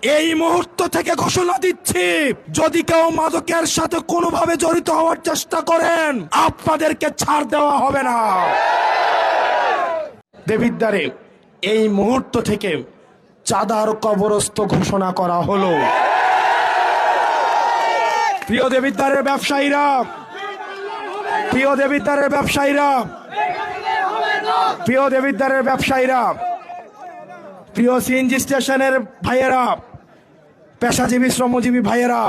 এই মুহূর্ত থেকে ঘোষণা দিচ্ছি, যদি কেউ মাদকের সাথে কোনোভাবে জড়িত হওয়ার চেষ্টা করেন, আপনাদেরকে ছাড় দেওয়া হবে না। দেবিদ্বারে এই মুহূর্ত থেকে চাঁদার কবরস্থ ঘোষণা করা হলো। প্রিয় দেবিদ্বারের ব্যবসায়ীরা, প্রিয় দেবিদ্বারের ব্যবসায়ীরা, প্রিয় দেবিদ্বারের ব্যবসায়ীরা, প্রিয় সিএনজি স্টেশনের ভাইয়েরা, পেশাজীবী শ্রমজীবী ভাইয়েরা,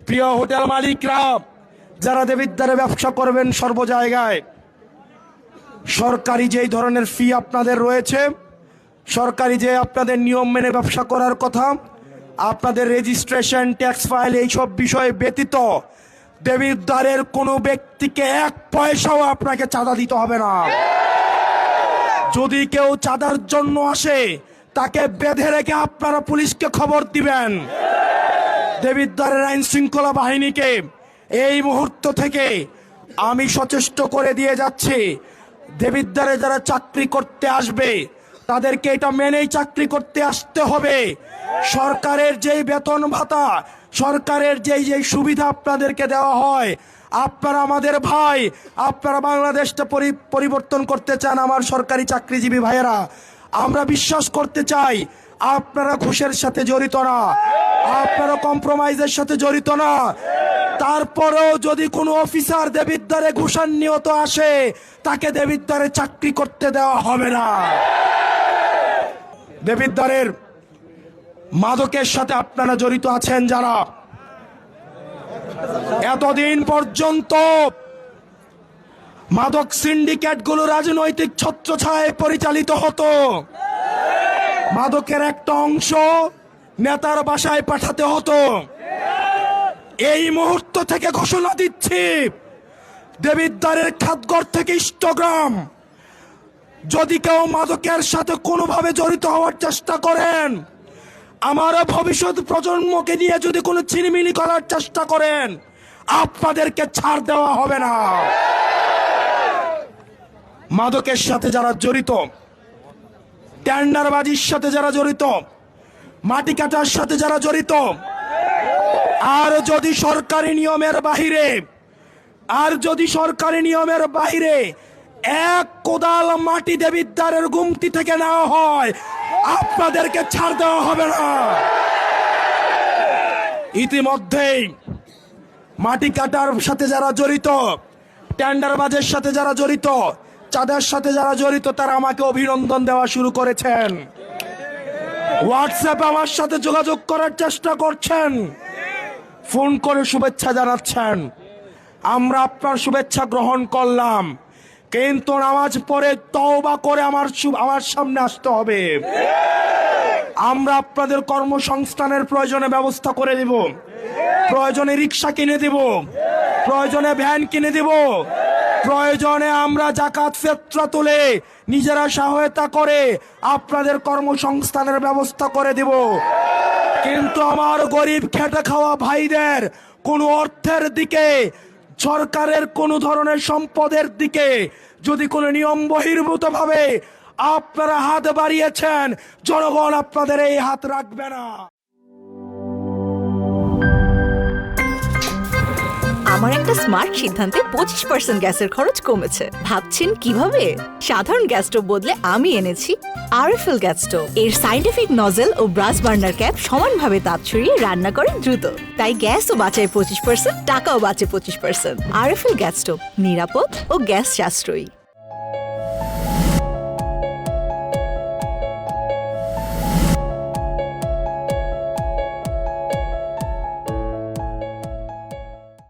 প্রিয় হোটেল মালিকরা, যারা দেবিদ্বারে ব্যবসা করবেন সর্ব জায়গায়, সরকারি যেই ধরনের ফি আপনাদের রয়েছে, সরকারি যে আপনাদের নিয়ম মেনে ব্যবসা করার কথা, আপনাদের রেজিস্ট্রেশন, ট্যাক্স ফাইল, এইসব বিষয়ে ব্যতীত দেবিদ্বারের কোনো ব্যক্তিকে এক পয়সাও আপনাকে চাঁদা দিতে হবে না। যদি কেউ চাঁদার জন্য আসে, তাকে বেঁধে রেখে আপনারা পুলিশকে খবর দিবেন। দেবিদ্বারের আইন শৃঙ্খলা বাহিনীকে এই মুহূর্ত থেকে আমি সচেষ্ট করে দিয়ে যাচ্ছি, দেবিদ্বারে যারা চাকরি করতে আসবে তাদেরকে এটা মেনেই চাকরি করতে আসতে হবে। সরকারের যেই বেতন ভাতা, সরকারের যেই যেই সুবিধা আপনাদেরকে দেওয়া হয়, আপনারা আমাদের ভাই, আপনারা বাংলাদেশটা পরিবর্তন করতে চান আমার সরকারি চাকরিজীবী ভাইয়েরা, আমরা বিশ্বাস করতে চাই আপনারা ঘুষের সাথে জড়িত না, আপনারা কম্প্রোমাইজের সাথে জড়িত না। তারপরেও যদি কোনো অফিসার দেবিদ্বারে ঘুষান্বিত আসে, তাকে দেবিদ্বারে চাকরি করতে দেওয়া হবে না। দেবিদ্বারের মাদকের সাথে আপনারা জড়িত আছেন যারা, এতদিন পর্যন্ত মাদক সিন্ডিকেটগুলো রাজনৈতিক ছত্রছায়ায় পরিচালিত হতো। মাদকের একটা অংশ নেতার বাসায় পাঠাতে হতো। এই মুহূর্ত থেকে ঘোষণা দিচ্ছি, দেবিদ্বারের খাতঘর থেকে ইষ্টগ্রাম, যদি কেউ মাদকের সাথে কোনোভাবে জড়িত হওয়ার চেষ্টা করেন, আমার ভবিষ্যৎ প্রজন্মকে নিয়ে যদি কোনো ছিনিমিনি করার চেষ্টা করেন, আপনাদেরকে ছাড় দেওয়া হবে না। মাদকের সাথে যারা জড়িত, টেন্ডারবাজির সাথে যারা জড়িত, মাটি কাটার সাথে যারা জড়িত, আর যদি সরকারি নিয়মের বাহিরে এক কোদাল মাটি দেবিদ্বারের গুমতি থেকে নেওয়া হয়, আপনাদেরকে ছাড় দেওয়া হবে না। ইতিমধ্যেই মাটি কাটার সাথে যারা জড়িত, টেন্ডারবাজের সাথে যারা জড়িত, চাঁদার সাথে যারা জড়িত, তারা আমাকে অভিনন্দন দেওয়া শুরু করেছেন। হোয়াটসঅ্যাপে আমার সাথে যোগাযোগ করার চেষ্টা করছেন, ফোন করে শুভেচ্ছা জানাচ্ছেন। আমরা আপনার শুভেচ্ছা গ্রহণ করলাম, কিন্তু নামাজ পড়ে তওবা করে আমার সামনে আসতে হবে। আমরা আপনাদের কর্মসংস্থানের প্রয়োজনে ব্যবস্থা করে দিব, প্রয়োজনে রিক্সা কিনে দিব, প্রয়োজনে ভ্যান কিনে দিব, প্রয়োজনে আমরা যাকাত ফিতরা তুলে নিজেরা সহায়তা করে আপনাদের কর্মসংস্থানের ব্যবস্থা করে দিব। কিন্তু আমার গরিব খেটে খাওয়া ভাইদের কোনো অর্থের দিকে, সরকারের কোনো ধরনের সম্পদের দিকে যদি কোনো নিয়ম বহির্ভূত ভাবে আপনারা হাত বাড়িয়েছেন, জনগণ আপনাদের এই হাত রাখবে না। আমার একটা স্মার্ট সিদ্ধান্তে 25% গ্যাসের খরচ কমেছে। ভাবছেন কিভাবে? সাধারণ গ্যাস স্টোভ বদলে আমি এনেছি আরএফএল গ্যাস স্টোভ। এর সাইন্টিফিক নজল ও ব্রাস বার্নার ক্যাপ সমানভাবে তাপ ছড়িয়ে রান্না করে দ্রুত, তাই গ্যাসও বাঁচায় 25%, টাকাও বাঁচে 25%। আরএফএল গ্যাস স্টোভ, নিরাপদ ও গ্যাস সাশ্রয়ী।